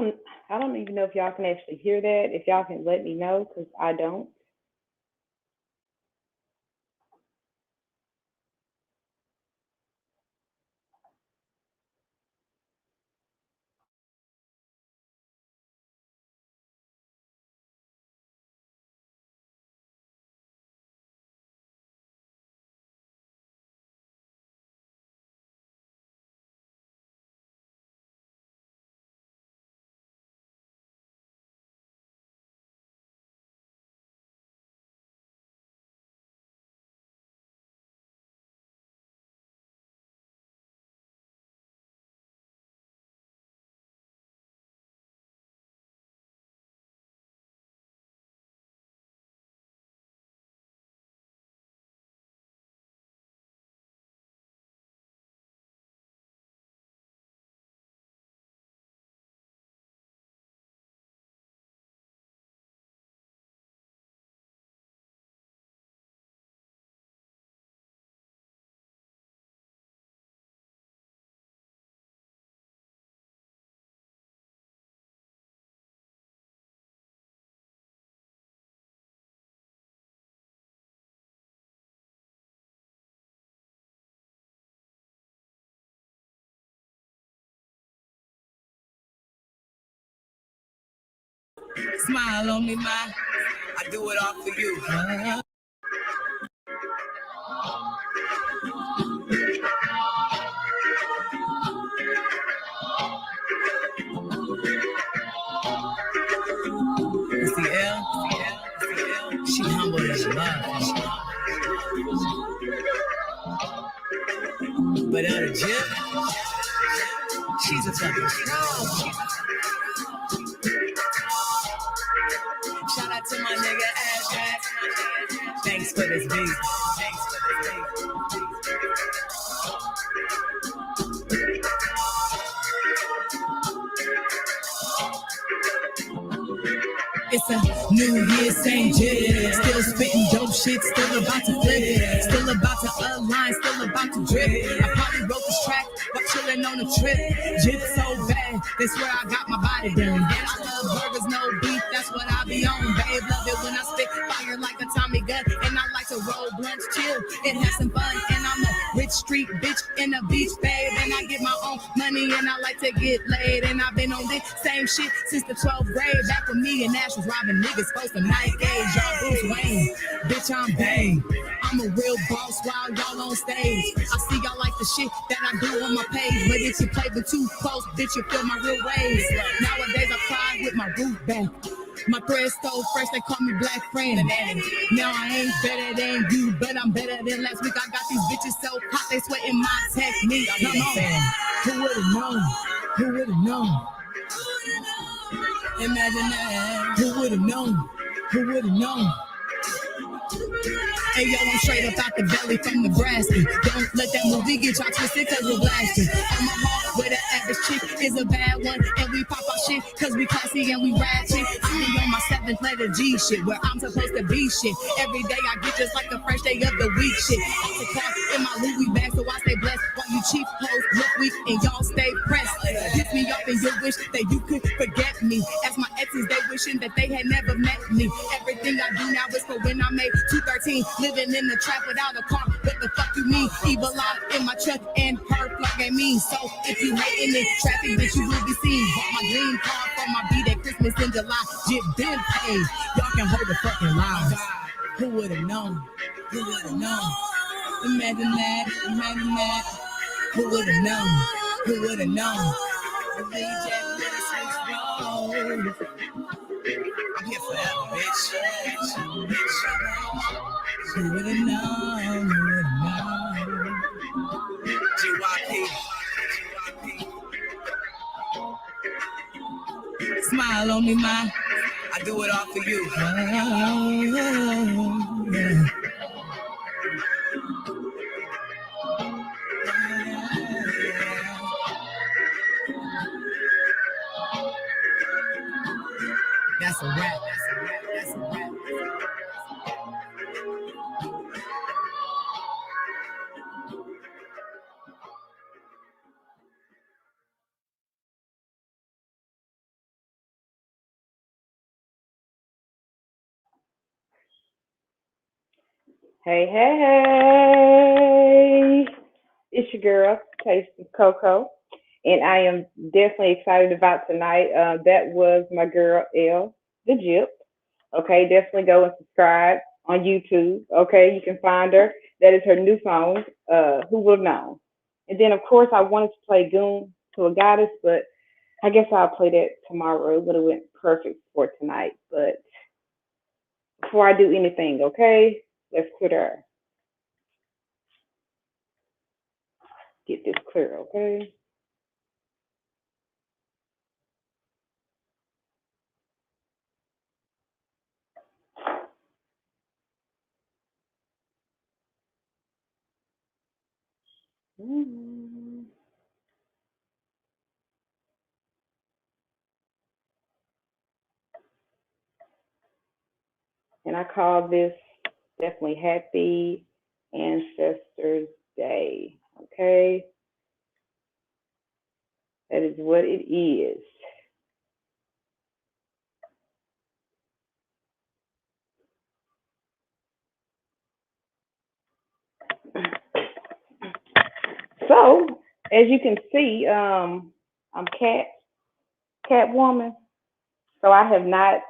don't I don't even know if y'all can actually hear that. If y'all can let me know, because I don't. Smile on me, ma. I do it all for you. See L? She humble as love. But out of jail, she's a fucking strong. Shout out to my nigga Ash. Thanks for this beat. It's a new year, same jig. Still spitting dope shit, still about to flip it. Still about to align, still about to drip. I probably wrote this track while chilling on a trip. Jip so bad, they swear I got my body done. And I love burgers, no beef, that's what I be on. Babe, love it when I spit fire like a Tommy gun. And I like to roll blunts, chill, and have some fun. And I'm a rich street bitch in a beach, babe. And I get my own money and I like to get laid. And I've been on this same shit since the 12th grade. Back with me and Ash was robbing niggas post a night gauge. Y'all Bruce Wayne, bitch, I'm Bane. I'm a real boss while y'all on stage. I see y'all like the shit that I do on my page. But if you play with too close, bitch, you feel my real ways. Nowadays I cry with my root back. My thread stole fresh, they call me Black Friend. Now I ain't better than you, but I'm better than last week. I got these bitches so hot, they sweating my technique. Come on, who would've known? Who would've known? Imagine that. Who would've known? Who would've known? Hey yo, I'm straight up out the belly from Nebraska. Don't let that movie get y'all twisted, cause we're blasting. On my heart with an average chick is a bad one. And we pop our shit, cause we classy and we ratchet. I be on my 7th letter G shit, where I'm supposed to be shit. Every day I get just like the first day of the week shit. Off the car in my Louis bag, so I stay blessed. While you cheap hoes look weak and y'all stay pressed. Pick me up and you wish that you could forget me. As my exes, they wishing that they had never met me. Everything I do now is for when I made 213. Living in the trap without a car, what the fuck you mean? Evil out in my truck and her plug ain't mean. So if you hating it, traffic, bitch, you will be seen. Bought my green card for my B-Day Christmas in July. Jit been paid. Y'all can hold the fucking lies. Who would've known? Who would've known? Imagine that, imagine that. Who would've known? Who would've known? I'm here forever, bitch. Who would've known? Who would've known? GYP. Smile on me, ma. I do it all for you. That's a wrap. That's a wrap. Hey, hey, hey. It's your girl, Taste of Coco. And I am definitely excited about tonight. That was my girl, L, the Gyp. Okay, definitely go and subscribe on YouTube. Okay, you can find her. That is her new song, Who Will Know. And then, of course, I wanted to play Goon to a Goddess, but I guess I'll play that tomorrow. It would have went perfect for tonight. But before I do anything, okay, let's get this clear, okay? Mhm. And I call this definitely Happy Ancestors Day. Okay, that is what it is. So, as you can see, I'm Catwoman. So I have not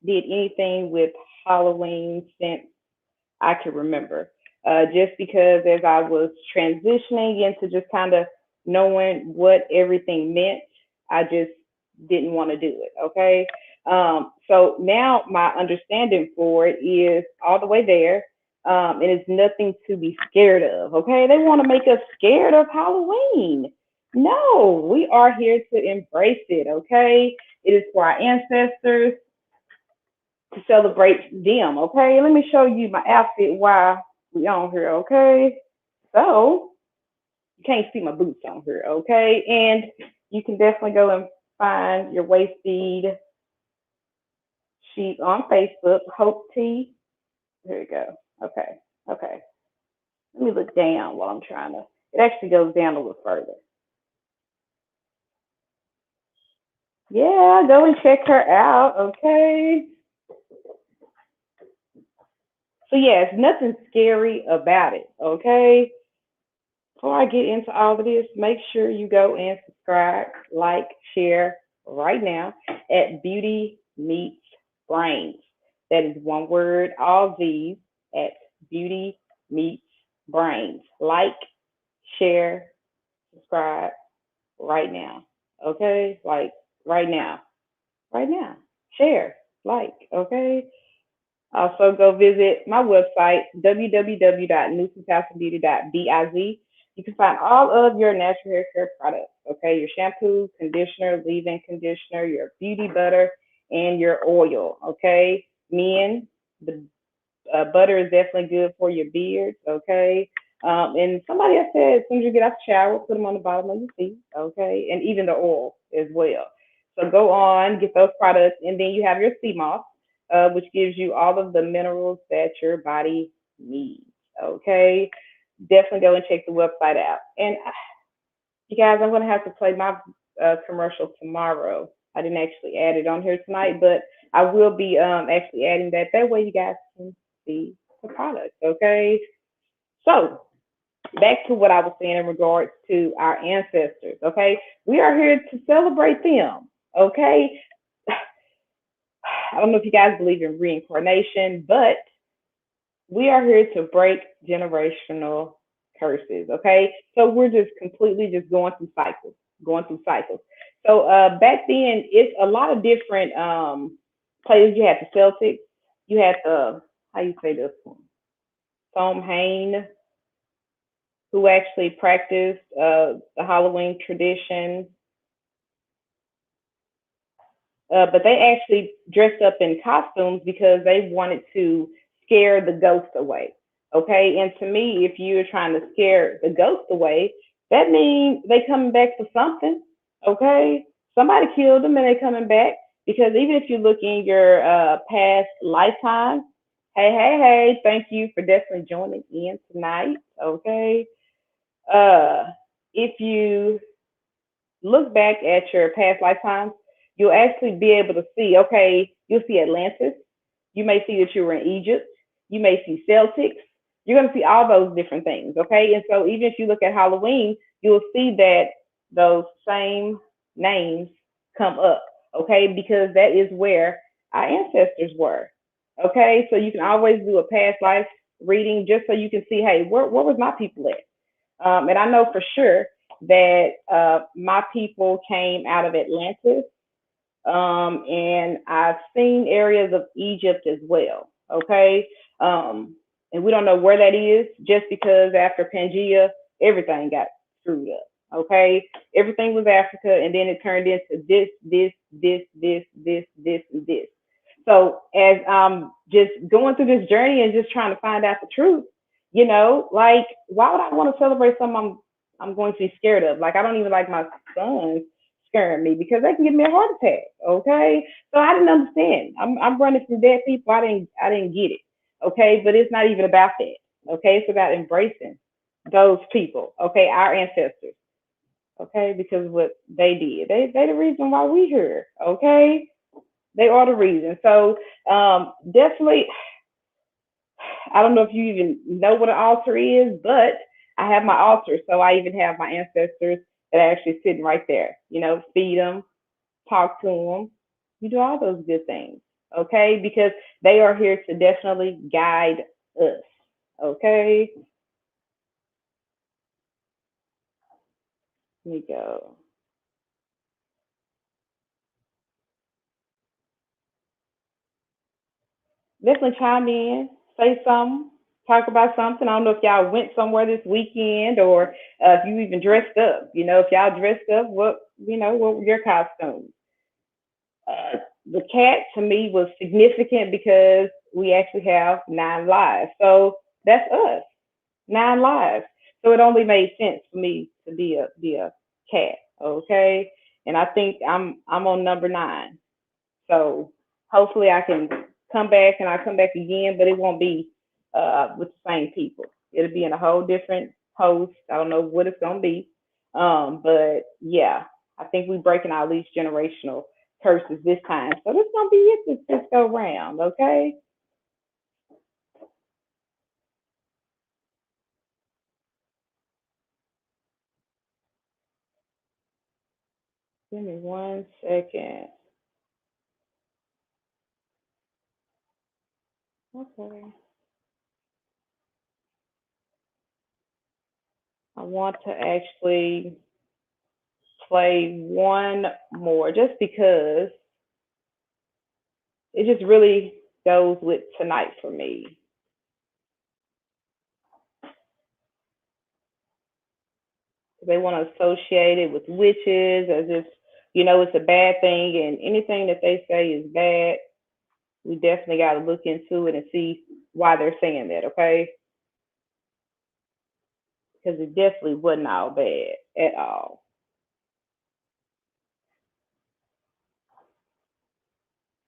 did anything with Halloween since I can remember. Just because as I was transitioning into just kind of knowing what everything meant, I just didn't want to do it. Okay. So now my understanding for it is all the way there. And it's nothing to be scared of. Okay. They want to make us scared of Halloween. No, we are here to embrace it. Okay. It is for our ancestors to celebrate them. Okay, let me show you my outfit while we on here. Okay, so you can't see my boots on here. Okay, and you can definitely go and find your waist bead sheet on Facebook. Hope T. There you go. Okay, okay. Let me look down while I'm trying to. It actually goes down a little further. Yeah, go and check her out. Okay. So yeah, it's nothing scary about it. Okay. Before I get into all of this, make sure you go and subscribe, like, share right now at Beauty Meets Brains. That is one word, all these at Beauty Meets Brains. Like, share, subscribe right now. Okay? Like right now. Right now. Share, like, okay? Also, go visit my website, www.newsandcastlebeauty.biz. You can find all of your natural hair care products, okay? Your shampoo, conditioner, leave-in conditioner, your beauty butter, and your oil, okay? Men, the butter is definitely good for your beards, okay? And somebody else said as soon as you get out the shower, put them on the bottom of your feet, okay? And even the oil as well. So go on, get those products, and then you have your sea moss, which gives you all of the minerals that your body needs, okay? Definitely go and check the website out. And you guys, I'm going to have to play my commercial tomorrow. I didn't actually add it on here tonight, but I will be actually adding that. That way you guys can see the product, okay? So back to what I was saying in regards to our ancestors, okay? We are here to celebrate them, okay? I don't know if you guys believe in reincarnation, but we are here to break generational curses, okay? So we're just completely just going through cycles. So back then, it's a lot of different players. You had the Celtics, you had the, how you say this one, Tom Hain, who actually practiced the Halloween tradition, but they actually dressed up in costumes because they wanted to scare the ghost away. Okay, and to me, if you're trying to scare the ghost away, that means they coming back for something. Okay, somebody killed them and they coming back because even if you look in your past lifetime, hey, hey, hey, thank you for definitely joining in tonight. Okay, uh, if you look back at your past lifetimes, you'll actually be able to see, okay, you'll see Atlantis. You may see that you were in Egypt. You may see Celtics. You're going to see all those different things, okay? And so even if you look at Halloween, you'll see that those same names come up, okay? Because that is where our ancestors were, okay? So you can always do a past life reading just so you can see, hey, where was my people at? And I know for sure that my people came out of Atlantis, and I've seen areas of Egypt as well. Okay, and we don't know where that is, just because after Pangea, everything got screwed up. Okay, everything was Africa, and then it turned into this, and this. So as I'm just going through this journey and just trying to find out the truth, like, why would I want to celebrate something I'm going to be scared of? Like, I don't even like my sons scaring me because they can give me a heart attack. Okay, so I didn't understand. I'm running from dead people. I didn't get it. Okay, but it's not even about that. Okay, it's about embracing those people. Okay, our ancestors. Okay, because what they did, they the reason why we here. Okay, they are the reason. So definitely, I don't know if you even know what an altar is, but I have my altar. So I even have my ancestors that are actually sitting right there. Feed them, talk to them. You do all those good things, okay? Because they are here to definitely guide us, okay? Let me go. Definitely chime in, say something, talk about something. I don't know if y'all went somewhere this weekend, or if you even dressed up. If y'all dressed up, what were your costumes? The cat to me was significant because we actually have 9 lives. So that's us, 9 lives. So it only made sense for me to be a cat, okay? And I think I'm on number 9. So hopefully I can come back, and I come back again, but it won't be with the same people. It'll be in a whole different host. I don't know what it's gonna be. But yeah, I think we're breaking all these generational curses this time. So this gonna be it this go round, okay? Give me 1 second. Okay. I want to actually play one more just because it just really goes with tonight for me. They want to associate it with witches as if, it's a bad thing, and anything that they say is bad. We definitely got to look into it and see why they're saying that, okay? Because it definitely wasn't all bad at all.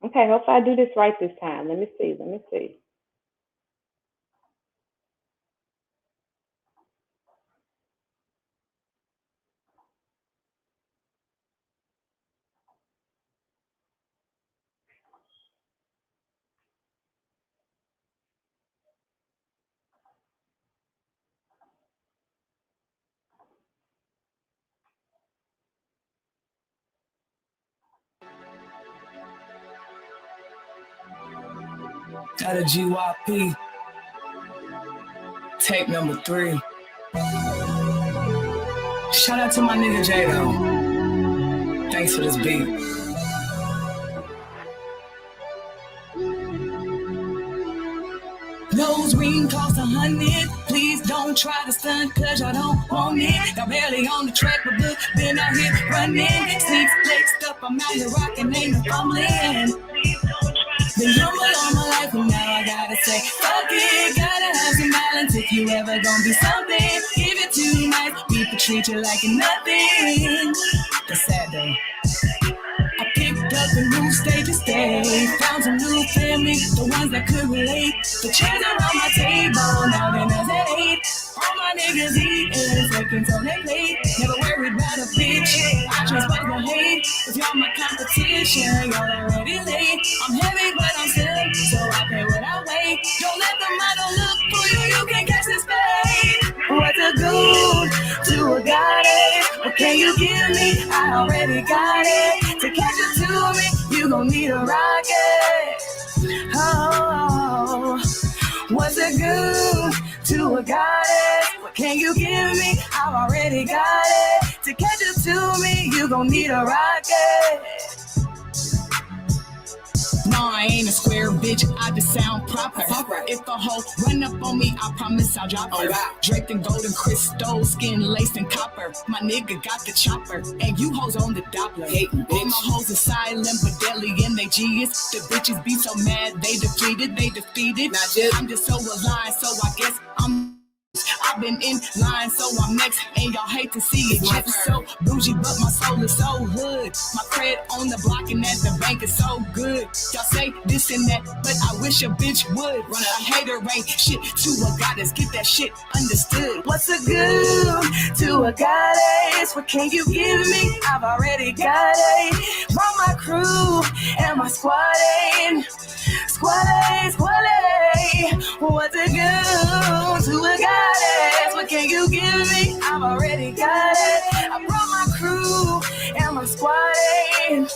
Okay, hope I do this right this time. Let me see. Let me see. Got a GYP, tape number 3. Shout out to my nigga J though. Thanks for this beat. Nose ring cost 100. Please don't try to stunt, cause y'all don't want it. Y'all barely on the track, but look, been out here running. Sneaks flexed up, I'm out here rocking, ain't no fumbling. Been humble all my life, and now I gotta say, fuck it, gotta have some balance. If you ever gonna be something, give it too nice. People treat you like you're nothing. That's sad though. I picked up a new stage to stay. Found some new family, the ones that could relate. The chairs around my table, now dinner's at 8. All my niggas eating seconds on their plate. Never worried about a bitch, I transpose the hate. If y'all my competition, y'all already late. I'm heavy but I'm slim, so I pay what I weigh. Don't let the model look for you, you can't already got it. To catch it to me, you gon' need a rocket. Oh, what's a goon to a goddess? What can you give me? I've already got it. To catch it to me, you gon' need a rocket. No, I ain't a square bitch, I just sound proper. If a hoe run up on me, I promise I'll drop her. Draped in golden crystal, skin laced in copper. My nigga got the chopper, and you hoes on the Doppler. All my hoes are silent, but deadly in they G's. The bitches be so mad, they defeated, they defeated. I'm just so aligned, so I guess I've been in line, so I'm next, and y'all hate to see it. Drip so bougie, but my soul is so hood. My credit on the block and at the bank is so good. Y'all say this and that, but I wish a bitch would. Run a hater ain't shit to a goddess. Get that shit understood. What's a good to a goddess? What can you give me? I've already got it. Run my crew and my squad ain't. Squad, what's a good to a goddess? What can you give me? I've already got it. I brought my crew and my squad in.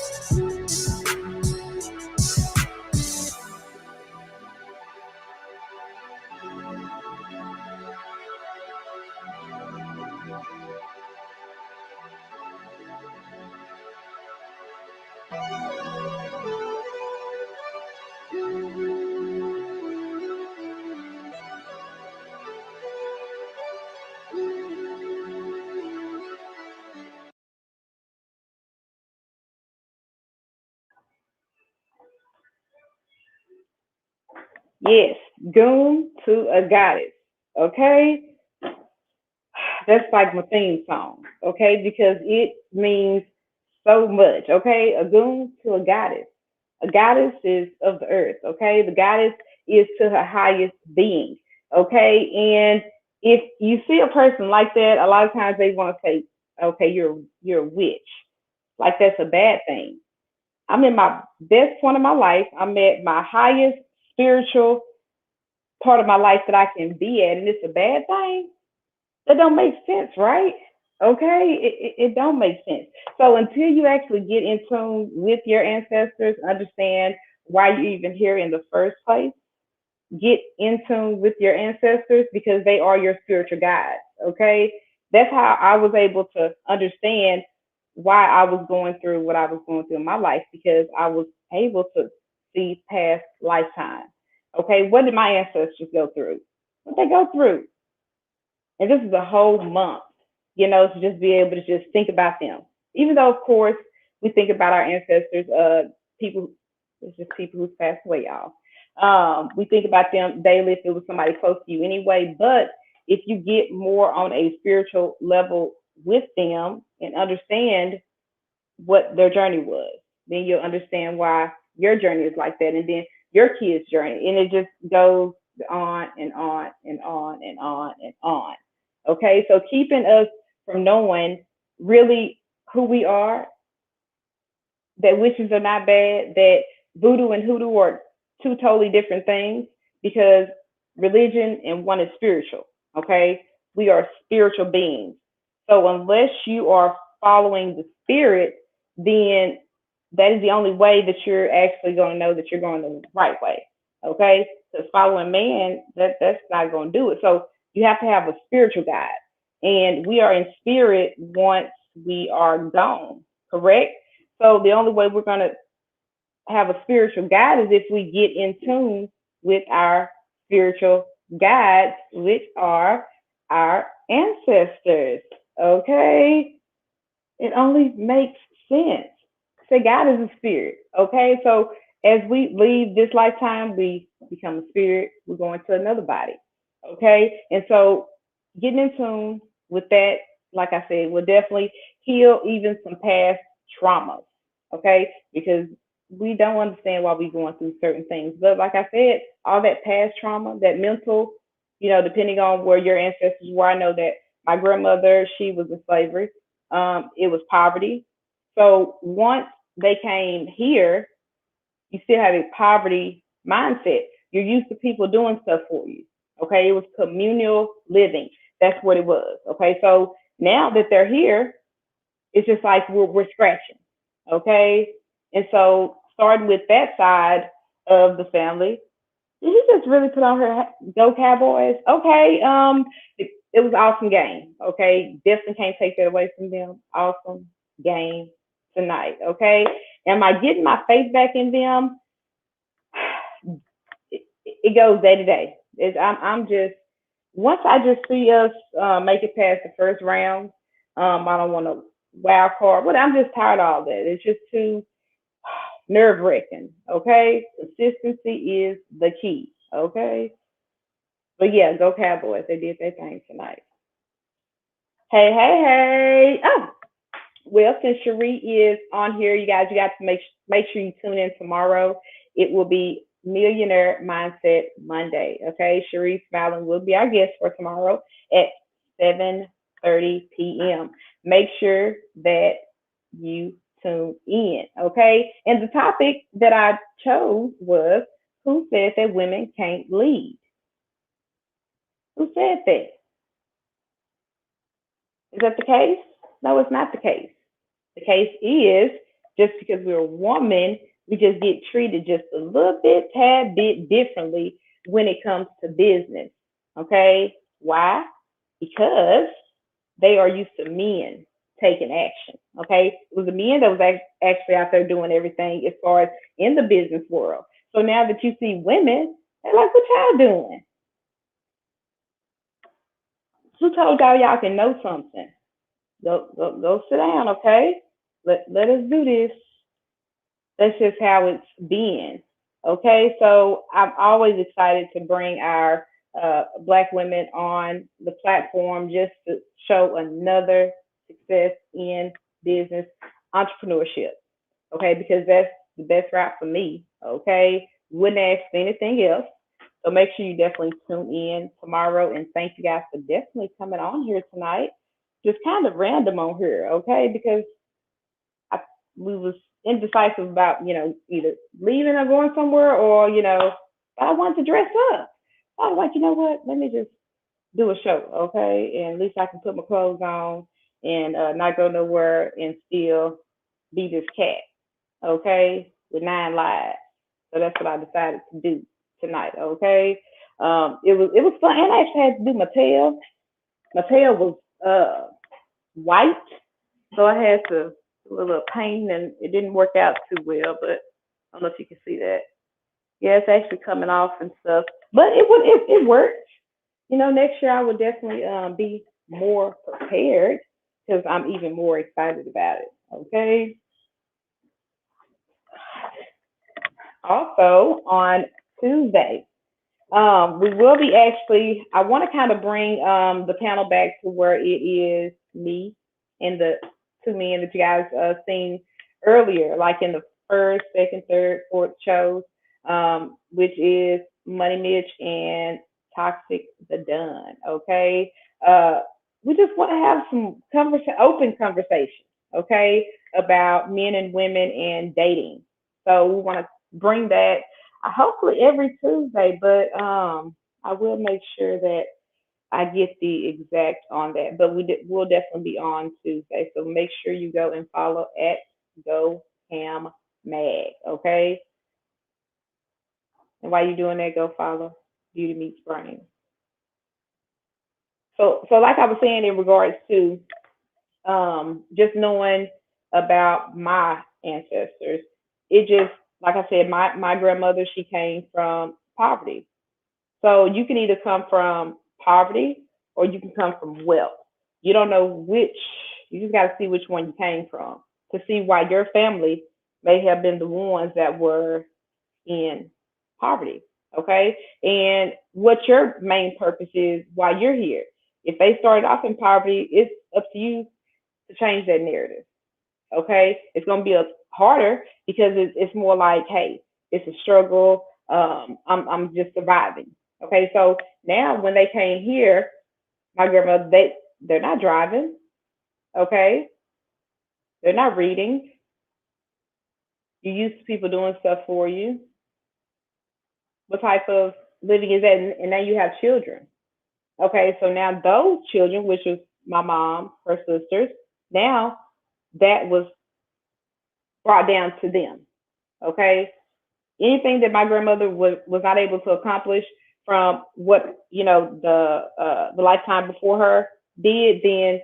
Yes, goon to a goddess. Okay, that's like my theme song. Okay, because it means so much. Okay, a goon to a goddess. A goddess is of the earth. Okay, the goddess is to her highest being. Okay, and if you see a person like that, a lot of times they want to say, "Okay, you're a witch." Like that's a bad thing. I'm in my best point of my life. I'm at my highest spiritual part of my life that I can be at, and it's a bad thing. That don't make sense, right? Okay, it don't make sense. So until you actually get in tune with your ancestors, understand why you're even here in the first place, get in tune with your ancestors because they are your spiritual guides. Okay, that's how I was able to understand why I was going through what I was going through in my life because I was able to see past lifetimes. Okay, what did my ancestors go through? What they go through? And this is a whole month, to just be able to just think about them. Even though, of course, we think about our ancestors, people, it's just people who's passed away, y'all. We think about them daily if it was somebody close to you anyway. But if you get more on a spiritual level with them and understand what their journey was, then you'll understand why your journey is like that, and then your kids' journey, and it just goes on and on and on and on and on. Okay, so keeping us from knowing really who we are, that witches are not bad, that voodoo and hoodoo are two totally different things because religion and one is spiritual. Okay, we are spiritual beings. So unless you are following the spirit, then that is the only way that you're actually going to know that you're going the right way. Okay, because following man, that's not going to do it. So you have to have a spiritual guide, and we are in spirit once we are gone. Correct. So the only way we're going to have a spiritual guide is if we get in tune with our spiritual guides, which are our ancestors. Okay? It only makes sense. Say God is a spirit. Okay? So as we leave this lifetime, we become a spirit, we go into another body. Okay? And so getting in tune with that, like I said, will definitely heal even some past traumas. Okay? Because we don't understand why we're going through certain things. But like I said, all that past trauma, that mental, depending on where your ancestors were, I know that my grandmother, she was in slavery. It was poverty. So once they came here, you still have a poverty mindset. You're used to people doing stuff for you. Okay, it was communal living. That's what it was. Okay, so now that they're here, It's just like we're scratching, okay? And so starting with that side of the family, did he just really put on her Go Cowboys? Okay, it was awesome game. Okay, definitely can't take that away from them. Awesome game tonight. Okay, am I getting my faith back in them? It goes day to day. I'm just once I just see us make it past the first round. I don't want to wild card, but I'm just tired of all that. It's just too nerve wracking. Okay, consistency is the key. Okay, but yeah, go Cowboys. They did their thing tonight. Hey, hey, hey. Oh, well, since Cherie is on here, you guys, you got to make sure you tune in tomorrow. It will be Millionaire Mindset Monday. Okay, Cherie Smiling will be our guest for tomorrow at 7:30 p.m. Make sure that you tune in. Okay, and the topic that I chose was who said that women can't lead? Who said that? Is that the case? No, it's not the case. The case is just because we're a woman, we just get treated just a little bit, tad bit differently when it comes to business. Okay? Why? Because they are used to men taking action. Okay? It was the men that was actually out there doing everything as far as in the business world. So now that you see women, they're like, what y'all doing? Who told y'all can know something? Go sit down, okay? Let us do this. That's just how it's been. Okay, so I'm always excited to bring our Black women on the platform just to show another success in business entrepreneurship. Okay, because that's the best route for me. Okay, wouldn't ask for anything else. So make sure you definitely tune in tomorrow. And thank you guys for definitely coming on here tonight. Just kind of random on here, okay? Because I, we was indecisive about, either leaving or going somewhere or, I wanted to dress up. I was like, you know what? Let me just do a show, okay? And at least I can put my clothes on and not go nowhere and still be this cat, okay? With 9 lives. So that's what I decided to do tonight, okay? It was fun, and I actually had to do my tail. My tail was white, so I had to do a little painting, and it didn't work out too well. But I don't know if you can see that. Yeah, it's actually coming off and stuff, but it worked. Next year I would definitely be more prepared because I'm even more excited about it. Okay. Also on Tuesday, we will be actually. I want to kind of bring the panel back to where it is me and the two men that you guys seen earlier, like in the first, second, third, fourth shows, which is Money Mitch and Toxic the Dunn. Okay, we just want to have some open conversation, okay, about men and women and dating. So we want to bring that hopefully every Tuesday, but I will make sure that I get the exact on that. But we'll definitely be on Tuesday, so make sure you go and follow at Go Ham Mag, okay? And while you're doing that, go follow Beauty Meets Brain. So like I was saying in regards to just knowing about my ancestors, it just like I said, my grandmother, she came from poverty. So you can either come from poverty or you can come from wealth. You don't know which, you just got to see which one you came from to see why your family may have been the ones that were in poverty. Okay. And what your main purpose is while you're here. If they started off in poverty, it's up to you to change that narrative. Okay. It's going to be harder because it's more like, hey, it's a struggle. I'm just surviving. Okay. So now when they came here, my grandmother, they're not driving. Okay. They're not reading. You used to people doing stuff for you. What type of living is that? And now you have children. Okay. So now those children, which was my mom, her sisters, now that was brought down to them. Okay, anything that my grandmother was not able to accomplish from what the lifetime before her did, then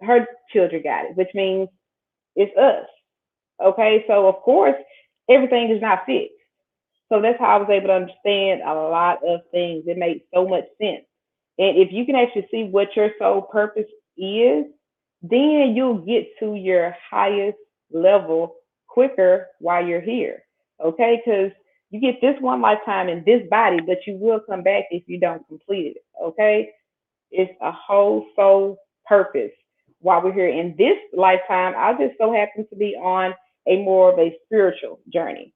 her children got it, which means it's us. Okay, so of course everything is not fixed. So that's how I was able to understand a lot of things. It made so much sense. And if you can actually see what your soul purpose is, then you'll get to your highest level quicker while you're here. Okay? Because you get this one lifetime in this body, but you will come back if you don't complete it. Okay? It's a whole soul purpose while we're here. In this lifetime, I just so happen to be on a more of a spiritual journey.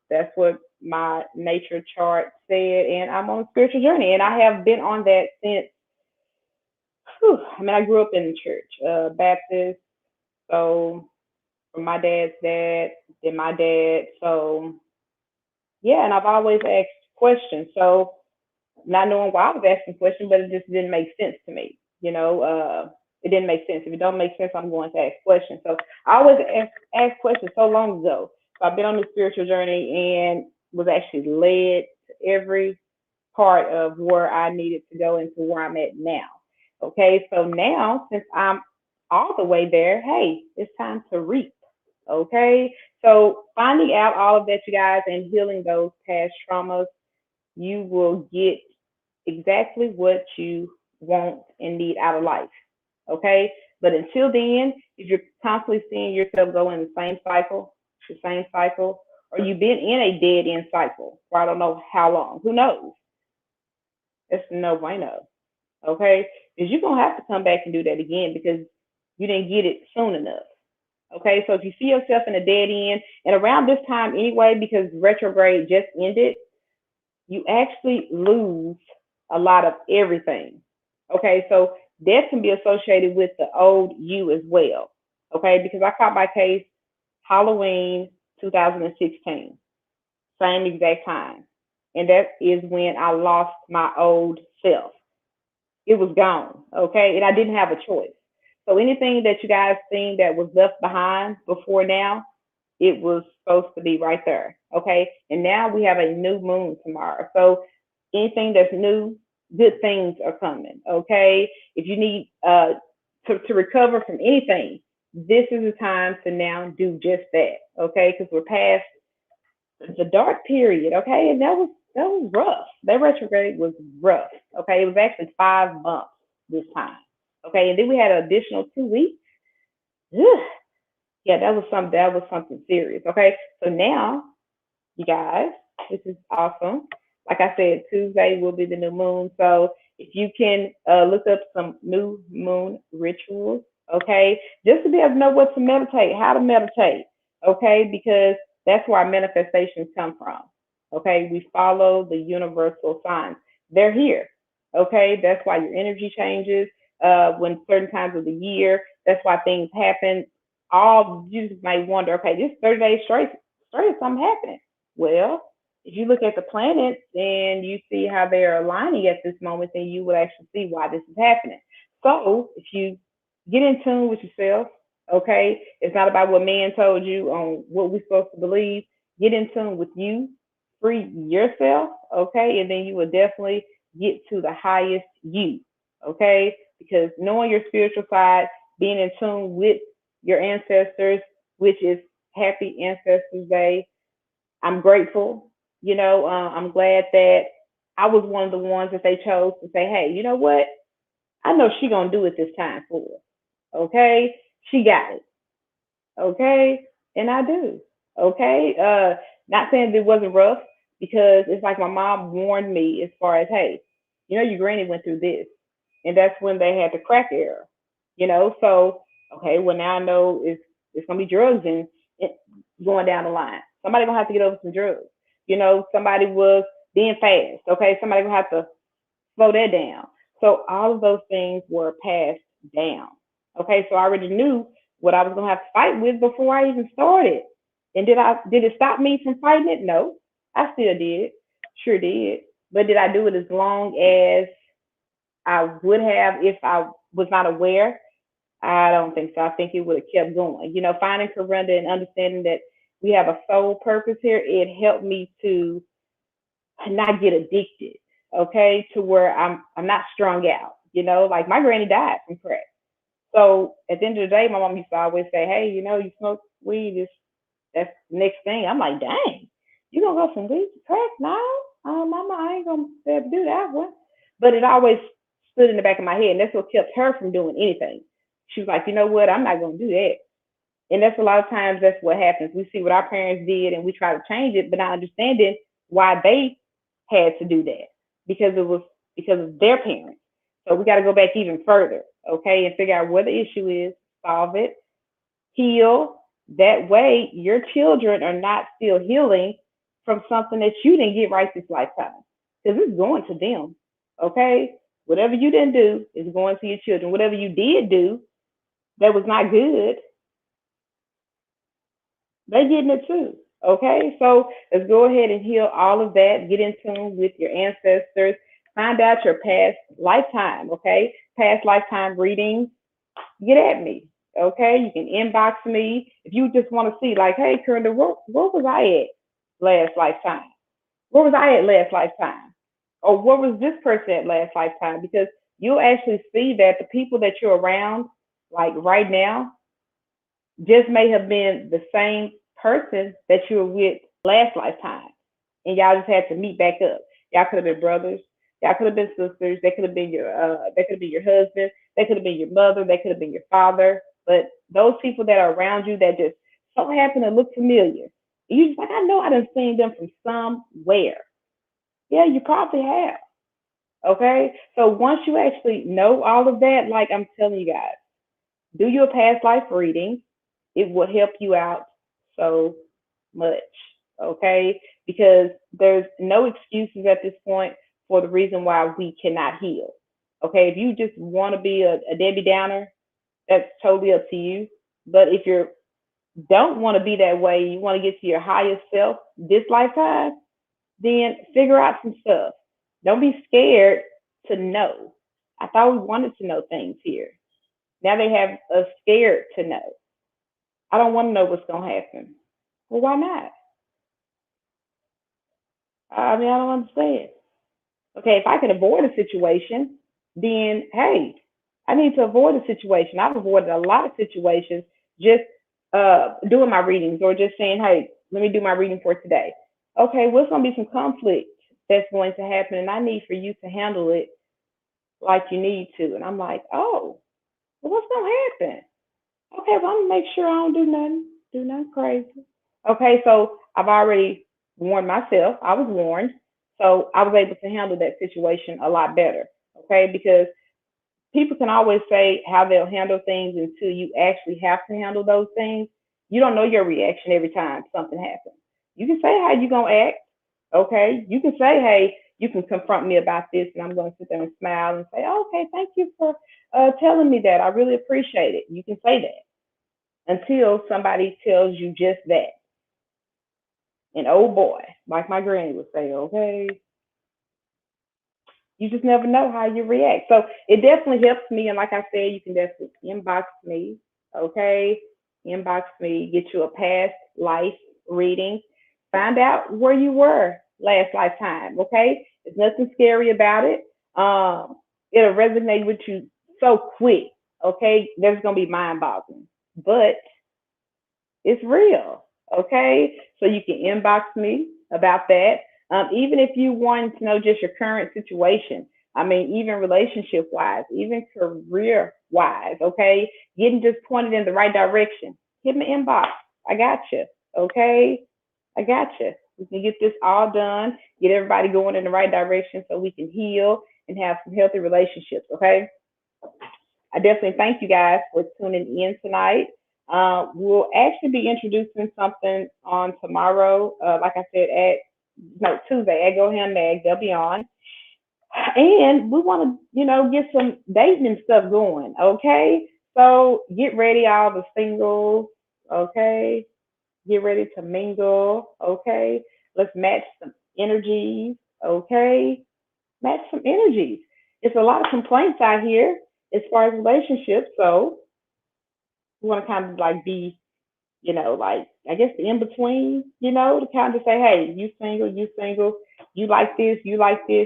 That's what my nature chart said, and I'm on a spiritual journey, and I have been on that since. I mean, I grew up in the church, Baptist, so from my dad's dad, then my dad, so yeah, and I've always asked questions. So not knowing why I was asking questions, but it just didn't make sense to me. It didn't make sense. If it don't make sense, I'm going to ask questions. So I always ask questions so long ago. So I've been on the spiritual journey and was actually led to every part of where I needed to go and to where I'm at now. Okay, so now since I'm all the way there, hey, it's time to reap. Okay, so finding out all of that, you guys, and healing those past traumas, you will get exactly what you want and need out of life. Okay? But until then, if you're constantly seeing yourself go in the same cycle, or you've been in a dead end cycle for I don't know how long, who knows? It's no bueno. Okay? Because you're going to have to come back and do that again because you didn't get it soon enough. Okay? So if you see yourself in a dead end, and around this time anyway, because retrograde just ended, you actually lose a lot of everything. Okay, so death can be associated with the old you as well. Okay, because I caught my case Halloween 2016, same exact time. And that is when I lost my old self. It was gone. Okay, and I didn't have a choice. So anything that you guys seen that was left behind before now, it was supposed to be right there. Okay. And now we have a new moon tomorrow. So anything that's new, good things are coming. Okay. If you need to recover from anything, this is the time to now do just that. Okay. Because we're past the dark period. Okay. And that was rough. That retrograde was rough. Okay. It was actually 5 months this time. Okay. And then we had an additional 2 weeks. Yeah, that was something serious. Okay, so now you guys, this is awesome. Like I said, Tuesday will be the new moon. So if you can look up some new moon rituals, okay, just to be able to know what to meditate, how to meditate, okay, because that's where our manifestations come from. Okay, we follow the universal signs. They're here. Okay, that's why your energy changes when certain times of the year. That's why things happen. All you just may wonder, okay, this 30 days straight, something happening. Well, if you look at the planets and you see how they're aligning at this moment, then you will actually see why this is happening. So if you get in tune with yourself, okay, it's not about what man told you on what we're supposed to believe. Get in tune with you, free yourself, okay, and then you will definitely get to the highest you, okay, because knowing your spiritual side, being in tune with your ancestors, which is Happy Ancestors Day. I'm grateful. I'm glad that I was one of the ones that they chose to say, hey, you know what? I know she gonna do it this time for us. Okay, she got it. Okay, and I do. Okay, not saying it wasn't rough because it's like my mom warned me as far as, hey, your granny went through this, and that's when they had the crack era. So okay, well now I know it's gonna be drugs and going down the line. Somebody gonna have to get over some drugs. Somebody was being fast. Okay, somebody gonna have to slow that down. So all of those things were passed down. Okay, so I already knew what I was gonna have to fight with before I even started. And did it stop me from fighting it? No, I still did, sure did. But did I do it as long as I would have if I was not aware? I don't think so. I think it would have kept going. Finding surrender and understanding that we have a soul purpose here, it helped me to not get addicted, okay, to where I'm not strung out. Like my granny died from crack. So at the end of the day, my mom used to always say, "Hey, you smoke weed, that's the next thing." I'm like, "Dang, you gonna go from weed to crack now?" Mama, I ain't gonna be able to do that one. But it always stood in the back of my head, and that's what kept her from doing anything. She was like, "You know what? I'm not gonna do that." And that's a lot of times that's what happens. We see what our parents did, and we try to change it, but not understanding why they had to do that because it was because of their parents. So we got to go back even further, okay, and figure out what the issue is, solve it, heal. That way, your children are not still healing from something that you didn't get right this lifetime because it's going to them, okay? Whatever you didn't do is going to your children. Whatever you did do that was not good, they're getting it too. Okay, so let's go ahead and heal all of that. Get in tune with your ancestors. Find out your past lifetime. Okay, past lifetime readings. Get at me. Okay, you can inbox me if you just want to see, like, hey, Current, where was I at last lifetime? Where was I at last lifetime? Or where was this person at last lifetime? Because you'll actually see that the people that you're around, like right now, just may have been the same person that you were with last lifetime. And y'all just had to meet back up. Y'all could have been brothers. Y'all could have been sisters. They could have been your husband. They could have been your mother. They could have been your father. But those people that are around you that just so happen to look familiar, you just like, I know I done seen them from somewhere. Yeah, you probably have. Okay. So once you actually know all of that, like I'm telling you guys, do your past life reading. It will help you out so much. Okay. Because there's no excuses at this point for the reason why we cannot heal. Okay. If you just want to be a Debbie Downer, that's totally up to you. But if you don't want to be that way, you want to get to your highest self this lifetime, then figure out some stuff. Don't be scared to know. I thought we wanted to know things here. Now they have us scared to know. I don't want to know what's going to happen. Well, why not? I mean, I don't understand. Okay, if I can avoid a situation, then hey, I need to avoid a situation. I've avoided a lot of situations just doing my readings or just saying, hey, let me do my reading for today. Okay, what's going to be some conflict that's going to happen, and I need for you to handle it like you need to. And I'm like, oh, well, what's going to happen? Okay, well, I'm gonna make sure I don't do nothing crazy. Okay, so I've already warned myself. I was warned, so I was able to handle that situation a lot better. Okay, because people can always say how they'll handle things until you actually have to handle those things. You don't know your reaction every time something happens. You can say how you gonna act. Okay, you can say, hey, you can confront me about this, and I'm gonna sit there and smile and say, oh, okay, thank you for telling me that. I really appreciate it. You can say that until somebody tells you just that. And oh boy, like my granny would say, okay, you just never know how you react. So it definitely helps me. And like I said, you can definitely inbox me, okay? Inbox me, get you a past life reading, find out where you were last lifetime, okay? There's nothing scary about it. It'll resonate with you so quick, okay? That's going to be mind boggling. But it's real. Okay. So you can inbox me about that. Even if you want to know just your current situation, I mean, even relationship wise, even career wise, okay, getting just pointed in the right direction, hit me inbox. I got you. Okay. I got you. We can get this all done, get everybody going in the right direction so we can heal and have some healthy relationships. Okay. I definitely thank you guys for tuning in tonight. We'll actually be introducing something on tomorrow. Like I said, at no Tuesday at Go Ham Mag, they'll be on, and we want to, get some dating and stuff going. Okay, so get ready, all the singles. Okay, get ready to mingle. Okay, let's match some energies. Okay, match some energies. It's a lot of complaints out here as far as relationships. So We want to kind of like be, like I guess the in between, to kind of say, hey, you single, you like this,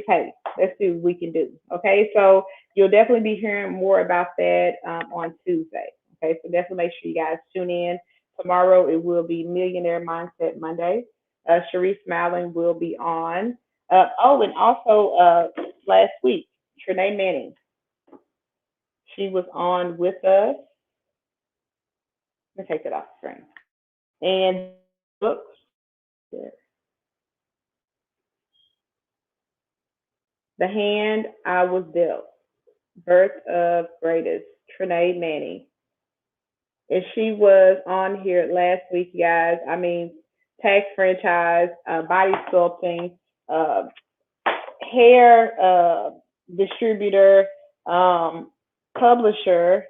hey, let's see what we can do. Okay, so you'll definitely be hearing more about that on Tuesday. Okay, so definitely make sure you guys tune in. Tomorrow it will be Millionaire Mindset Monday. Sharice Smiling will be on. Oh, and also last week, Trinae Manning, she was on with us. Let me take that off the screen. And books, The Hand I Was Dealt, Birth of Greatest, Trinae Manning. And she was on here last week, guys. I mean, tax franchise, body sculpting, uh, hair distributor, um, publisher,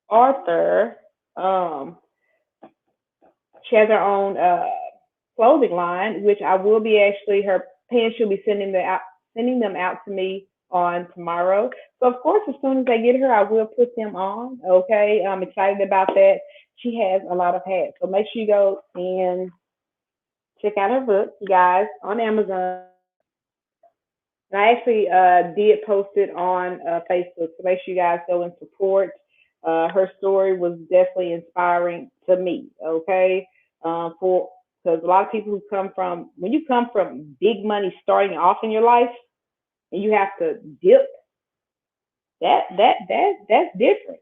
author. Um, she has her own clothing line, which I will be actually her pants. She'll be sending them out to me on tomorrow. So of course, as soon as I get her, I will put them on. Okay, I'm excited about that. She has a lot of hats, so make sure you go and check out her book, you guys, on Amazon. And I actually did post it on Facebook, so make sure you guys go and support. Her story was definitely inspiring to me. Okay, for because a lot of people who come from when you come from big money starting off in your life, and you have to dip, that's different.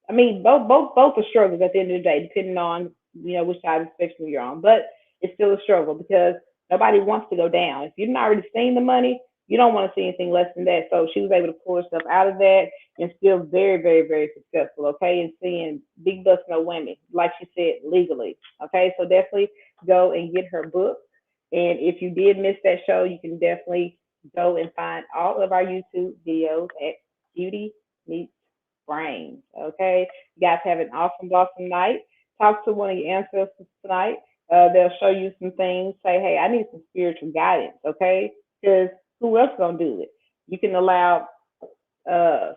I mean, both are struggles at the end of the day, depending on which side of the spectrum you're on. But it's still a struggle because nobody wants to go down. If you're not already seeing the money, you don't want to see anything less than that. So she was able to pull herself out of that and still very, very, very successful. Okay, and seeing big bucks no women, like she said, legally. Okay, so definitely go and get her book. And if you did miss that show, you can definitely go and find all of our YouTube videos at Beauty Meets Brains. Okay, you guys have an awesome, awesome night. Talk to one of your ancestors tonight. They'll show you some things. Say, hey, I need some spiritual guidance. Okay, because who else gonna do it? You can allow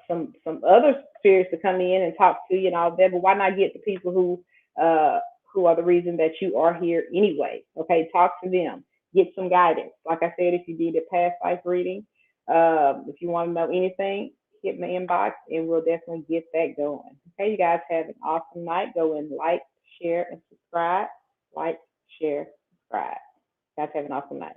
some other spirits to come in and talk to you and all that, but why not get the people who are the reason that you are here anyway? Okay, talk to them, get some guidance. Like I said, if you need a past life reading, if you want to know anything, hit my inbox and we'll definitely get that going. Okay, you guys have an awesome night. Go and like, share, and subscribe. Like, share, subscribe. You guys have an awesome night.